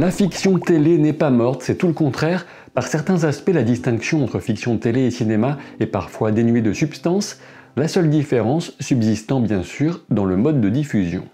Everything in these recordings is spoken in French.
La fiction télé n'est pas morte, c'est tout le contraire. Par certains aspects, la distinction entre fiction télé et cinéma est parfois dénuée de substance, la seule différence subsistant bien sûr dans le mode de diffusion.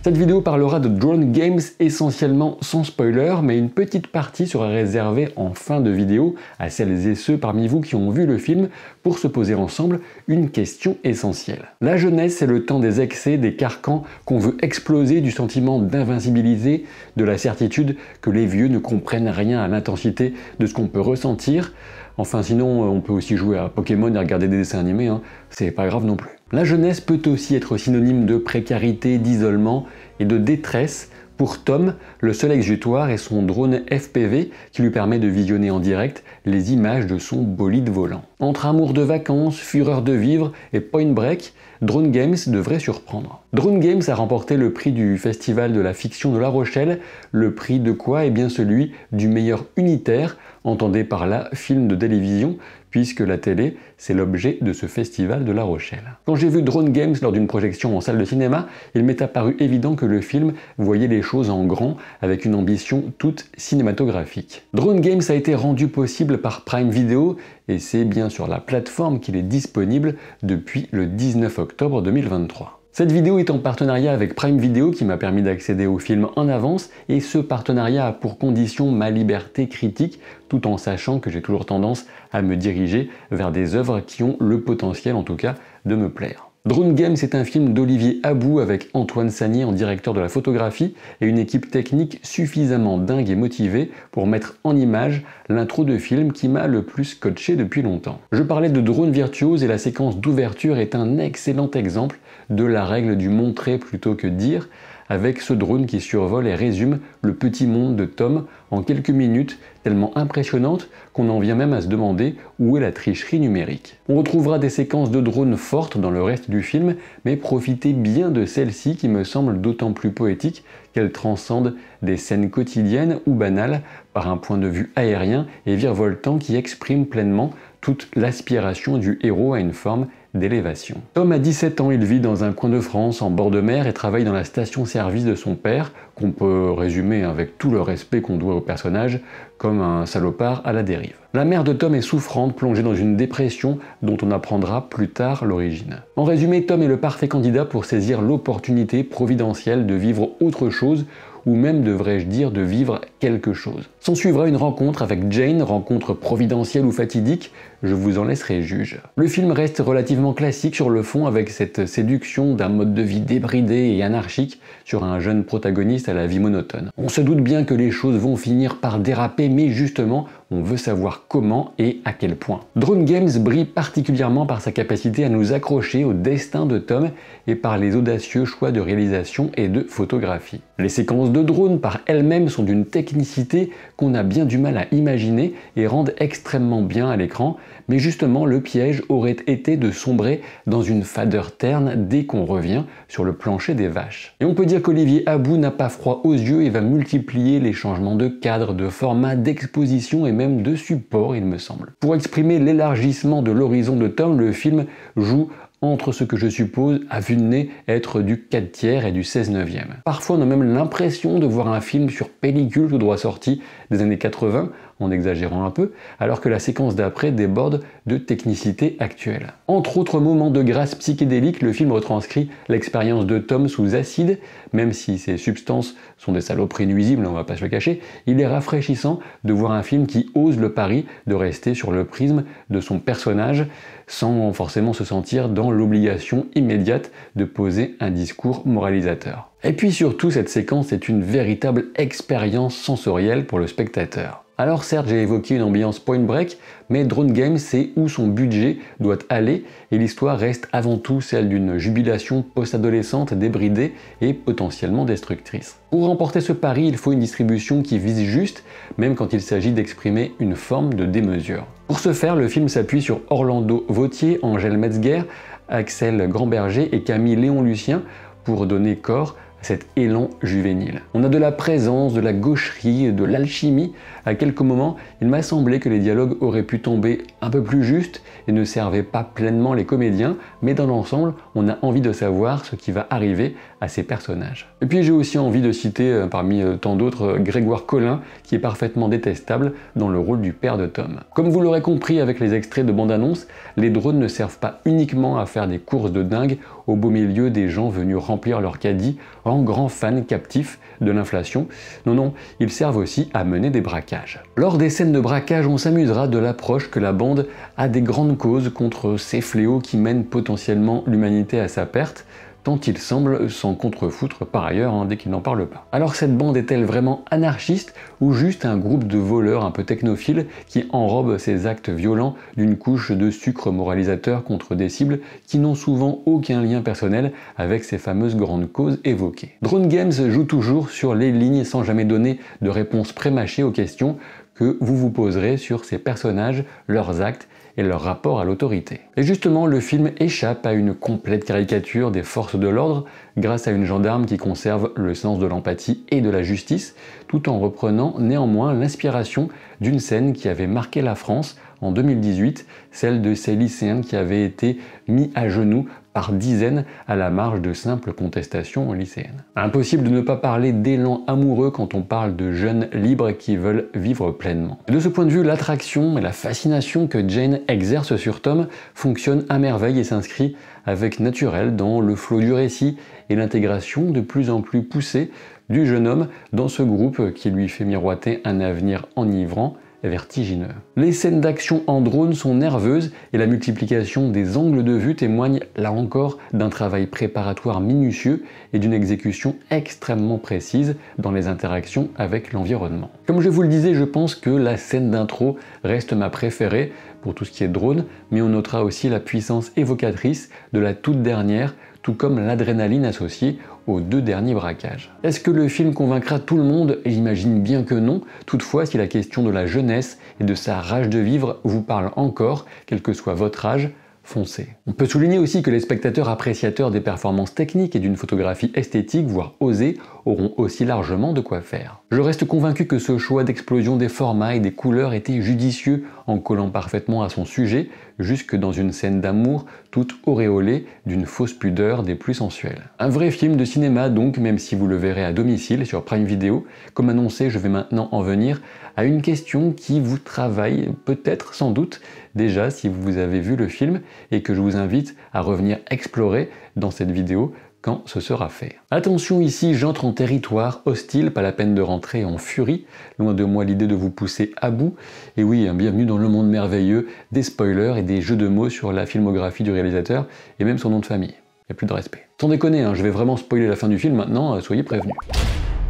Cette vidéo parlera de Drone Games essentiellement sans spoiler, mais une petite partie sera réservée en fin de vidéo à celles et ceux parmi vous qui ont vu le film pour se poser ensemble une question essentielle. La jeunesse, c'est le temps des excès, des carcans qu'on veut exploser, du sentiment d'invincibilité, de la certitude que les vieux ne comprennent rien à l'intensité de ce qu'on peut ressentir. Enfin sinon, on peut aussi jouer à Pokémon et regarder des dessins animés, c'est pas grave non plus. La jeunesse peut aussi être synonyme de précarité, d'isolement et de détresse. Pour Tom, le seul exutoire est son drone FPV qui lui permet de visionner en direct les images de son bolide volant. Entre amour de vacances, fureur de vivre et Point Break, Drone Games devrait surprendre. Drone Games a remporté le prix du Festival de la fiction de La Rochelle. Le prix de quoi? Eh bien celui du meilleur unitaire, entendez par là film de télévision, puisque la télé, c'est l'objet de ce festival de La Rochelle. Quand j'ai vu Drone Games lors d'une projection en salle de cinéma, il m'est apparu évident que le film voyait les choses en grand, avec une ambition toute cinématographique. Drone Games a été rendu possible par Prime Video, et c'est bien sur la plateforme qu'il est disponible depuis le 19 octobre 2023. Cette vidéo est en partenariat avec Prime Video qui m'a permis d'accéder au film en avance, et ce partenariat a pour condition ma liberté critique, tout en sachant que j'ai toujours tendance à me diriger vers des œuvres qui ont le potentiel en tout cas de me plaire. Drone Games est un film d'Olivier Abou avec Antoine Sagnier en directeur de la photographie et une équipe technique suffisamment dingue et motivée pour mettre en image l'intro de film qui m'a le plus scotché depuis longtemps. Je parlais de drone virtuose et la séquence d'ouverture est un excellent exemple de la règle du montrer plutôt que dire, avec ce drone qui survole et résume le petit monde de Tom en quelques minutes, tellement impressionnante qu'on en vient même à se demander où est la tricherie numérique. On retrouvera des séquences de drones fortes dans le reste du film, mais profitez bien de celle-ci qui me semble d'autant plus poétique qu'elle transcende des scènes quotidiennes ou banales par un point de vue aérien et virevoltant qui exprime pleinement toute l'aspiration du héros à une forme d'élévation. Tom a 17 ans, il vit dans un coin de France en bord de mer et travaille dans la station-service de son père, qu'on peut résumer avec tout le respect qu'on doit au personnage, comme un salopard à la dérive. La mère de Tom est souffrante, plongée dans une dépression dont on apprendra plus tard l'origine. En résumé, Tom est le parfait candidat pour saisir l'opportunité providentielle de vivre autre chose, ou même devrais-je dire de vivre quelque chose. S'en suivra une rencontre avec Jane, rencontre providentielle ou fatidique, je vous en laisserai juge. Le film reste relativement classique sur le fond avec cette séduction d'un mode de vie débridé et anarchique sur un jeune protagoniste à la vie monotone. On se doute bien que les choses vont finir par déraper, mais justement, on veut savoir comment et à quel point. Drone Games brille particulièrement par sa capacité à nous accrocher au destin de Tom et par les audacieux choix de réalisation et de photographie. Les séquences de drone par elles-mêmes sont d'une technicité qu'on a bien du mal à imaginer et rendent extrêmement bien à l'écran, mais justement le piège aurait été de sombrer dans une fadeur terne dès qu'on revient sur le plancher des vaches. Et on peut dire qu'Olivier Abou n'a pas froid aux yeux et va multiplier les changements de cadre, de format, d'exposition et même de support, il me semble. Pour exprimer l'élargissement de l'horizon de Tom, le film joue entre ce que je suppose à vue de nez être du 4/3 et du 16/9. Parfois on a même l'impression de voir un film sur pellicule tout droit sorti des années 80, en exagérant un peu, alors que la séquence d'après déborde de technicité actuelle. Entre autres moments de grâce psychédélique, le film retranscrit l'expérience de Tom sous acide, même si ces substances sont des saloperies nuisibles, on va pas se le cacher, il est rafraîchissant de voir un film qui ose le pari de rester sur le prisme de son personnage, sans forcément se sentir dans l'obligation immédiate de poser un discours moralisateur. Et puis surtout, cette séquence est une véritable expérience sensorielle pour le spectateur. Alors certes, j'ai évoqué une ambiance Point Break, mais Drone Games sait où son budget doit aller et l'histoire reste avant tout celle d'une jubilation post-adolescente débridée et potentiellement destructrice. Pour remporter ce pari, il faut une distribution qui vise juste, même quand il s'agit d'exprimer une forme de démesure. Pour ce faire, le film s'appuie sur Orlando Vautier, Angèle Metzger, Axel Grandberger et Camille Léon-Lucien pour donner corps à cet élan juvénile. On a de la présence, de la gaucherie, de l'alchimie. À quelques moments, il m'a semblé que les dialogues auraient pu tomber un peu plus justes et ne servaient pas pleinement les comédiens, mais dans l'ensemble, on a envie de savoir ce qui va arriver à ces personnages. Et puis j'ai aussi envie de citer, parmi tant d'autres, Grégoire Collin, qui est parfaitement détestable dans le rôle du père de Tom. Comme vous l'aurez compris avec les extraits de bande-annonce, les drones ne servent pas uniquement à faire des courses de dingue au beau milieu des gens venus remplir leur caddie en grands fans captifs de l'inflation. Non, ils servent aussi à mener des braquages. Lors des scènes de braquage, on s'amusera de l'approche que la bande a des grandes causes contre ces fléaux qui mènent potentiellement l'humanité à sa perte, tant il semble s'en contrefoutre par ailleurs dès qu'il n'en parle pas. Alors cette bande est-elle vraiment anarchiste ou juste un groupe de voleurs un peu technophiles qui enrobent ces actes violents d'une couche de sucre moralisateur contre des cibles qui n'ont souvent aucun lien personnel avec ces fameuses grandes causes évoquées? Drone Games joue toujours sur les lignes sans jamais donner de réponse prémâchée aux questions que vous vous poserez sur ces personnages, leurs actes et leur rapport à l'autorité. Et justement, le film échappe à une complète caricature des forces de l'ordre grâce à une gendarme qui conserve le sens de l'empathie et de la justice, tout en reprenant néanmoins l'inspiration d'une scène qui avait marqué la France en 2018, celle de ces lycéens qui avaient été mis à genoux par dizaines à la marge de simples contestations lycéennes. Impossible de ne pas parler d'élan amoureux quand on parle de jeunes libres qui veulent vivre pleinement. De ce point de vue, l'attraction et la fascination que Jane exerce sur Tom fonctionnent à merveille et s'inscrit avec naturel dans le flot du récit et l'intégration de plus en plus poussée du jeune homme dans ce groupe qui lui fait miroiter un avenir enivrant, vertigineux. Les scènes d'action en drone sont nerveuses et la multiplication des angles de vue témoigne là encore d'un travail préparatoire minutieux et d'une exécution extrêmement précise dans les interactions avec l'environnement. Comme je vous le disais, je pense que la scène d'intro reste ma préférée pour tout ce qui est drone, mais on notera aussi la puissance évocatrice de la toute dernière, tout comme l'adrénaline associée aux deux derniers braquages. Est-ce que le film convaincra tout le monde? J'imagine bien que non. Toutefois, si la question de la jeunesse et de sa rage de vivre vous parle encore, quel que soit votre âge, foncez. On peut souligner aussi que les spectateurs appréciateurs des performances techniques et d'une photographie esthétique, voire osée, auront aussi largement de quoi faire. Je reste convaincu que ce choix d'explosion des formats et des couleurs était judicieux en collant parfaitement à son sujet, jusque dans une scène d'amour toute auréolée d'une fausse pudeur des plus sensuelles. Un vrai film de cinéma donc, même si vous le verrez à domicile sur Prime Video. Comme annoncé, je vais maintenant en venir à une question qui vous travaille peut-être, sans doute, déjà si vous avez vu le film et que je vous invite à revenir explorer dans cette vidéo quand ce sera fait. Attention, ici j'entre en territoire hostile, pas la peine de rentrer en furie, loin de moi l'idée de vous pousser à bout. Et oui, bienvenue dans le monde merveilleux des spoilers et des jeux de mots sur la filmographie du réalisateur et même son nom de famille. Il n'y a plus de respect. Sans déconner, je vais vraiment spoiler la fin du film maintenant, soyez prévenus.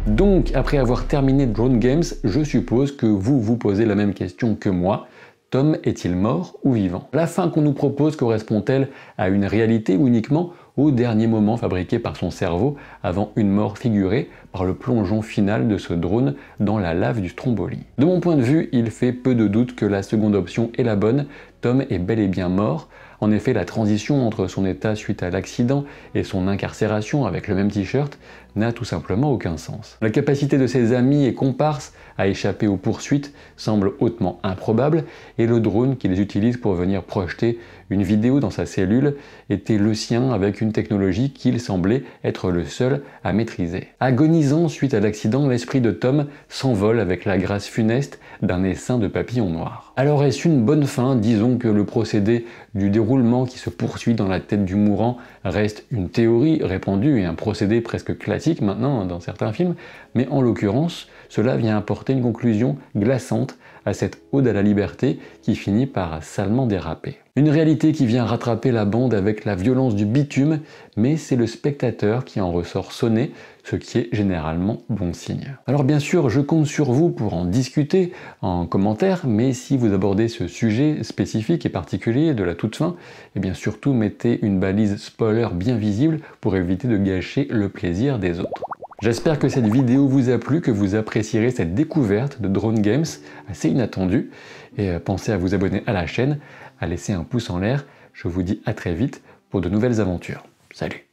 Donc, après avoir terminé Drone Games, je suppose que vous vous posez la même question que moi. Tom est-il mort ou vivant? La fin qu'on nous propose correspond-elle à une réalité ou uniquement au dernier moment fabriqué par son cerveau avant une mort figurée par le plongeon final de ce drone dans la lave du Stromboli? De mon point de vue, il fait peu de doute que la seconde option est la bonne. Tom est bel et bien mort. En effet, la transition entre son état suite à l'accident et son incarcération avec le même t-shirt n'a tout simplement aucun sens. La capacité de ses amis et comparses à échapper aux poursuites semble hautement improbable et le drone qui les utilise pour venir projeter une vidéo dans sa cellule était le sien avec une technologie qu'il semblait être le seul à maîtriser. Agonisant suite à l'accident, l'esprit de Tom s'envole avec la grâce funeste d'un essaim de papillons noirs. Alors est-ce une bonne fin? Disons que le procédé du déroulement qui se poursuit dans la tête du mourant reste une théorie répandue et un procédé presque classique maintenant dans certains films, mais en l'occurrence, cela vient apporter une conclusion glaçante à cette ode à la liberté qui finit par salement déraper. Une réalité qui vient rattraper la bande avec la violence du bitume, mais c'est le spectateur qui en ressort sonné, ce qui est généralement bon signe. Alors bien sûr, je compte sur vous pour en discuter en commentaire, mais si vous abordez ce sujet spécifique et particulier de la toute fin, eh bien surtout mettez une balise spoiler bien visible pour éviter de gâcher le plaisir des autres. J'espère que cette vidéo vous a plu, que vous apprécierez cette découverte de Drone Games assez inattendue. Et pensez à vous abonner à la chaîne, à laisser un pouce en l'air. Je vous dis à très vite pour de nouvelles aventures. Salut!